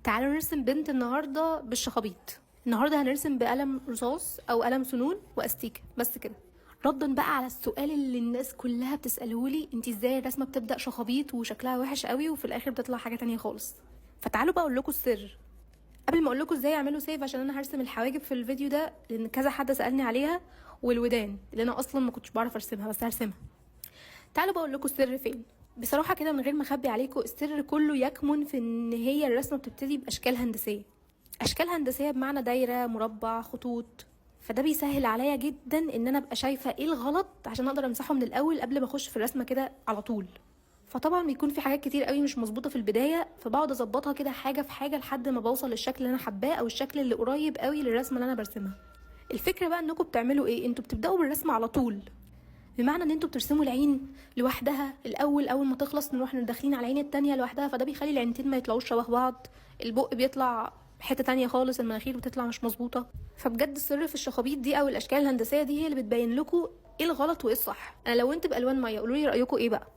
تعالوا نرسم بنت النهارده بالشخابيط. النهارده هنرسم بقلم رصاص او قلم سنون واستيكه بس كده. ردا بقى على السؤال اللي الناس كلها بتسالهولي، انت ازاي الرسمه بتبدا شخابيط وشكلها وحش قوي وفي الاخر بتطلع حاجه تانية خالص؟ فتعالوا بقى اقول لكم السر. قبل ما اقول لكم ازاي اعملوا سيف، عشان انا هرسم الحواجب في الفيديو ده لان كذا حد سالني عليها، والودان اللي انا اصلا ما كنتش بعرف ارسمها بس هرسمها. تعالوا بقول لكم السر فين. بصراحه كده من غير ما اخبي عليكم، السر كله يكمن في ان هي الرسمه بتبتدي باشكال هندسيه. اشكال هندسيه بمعنى دايره، مربع، خطوط. فده بيسهل عليا جدا ان انا ابقى شايفه ايه الغلط عشان اقدر امسحه من الاول قبل ما اخش في الرسمه كده على طول. فطبعا بيكون في حاجات كتير قوي مش مظبوطه في البدايه، فبقعد اظبطها كده حاجه في حاجه لحد ما بوصل للشكل اللي انا حباه او الشكل اللي قريب قوي للرسمه اللي انا برسمها. الفكره بقى انكم بتعملوا ايه، انتوا بتبداوا بالرسم على طول. بمعنى ان انتوا بترسموا العين لوحدها الاول، اول ما تخلص نروح داخلين على العين التانية لوحدها، فده بيخلي العينتين ما يطلعوش شبه بعض. البق بيطلع حته تانية خالص، المناخير بتطلع مش مظبوطه. فبجد السر في الشخابيط دي او الاشكال الهندسيه دي هي اللي بتبين لكم ايه الغلط وايه الصح. انا لو انت بالوان ميه قولوا لي رايكم ايه بقى.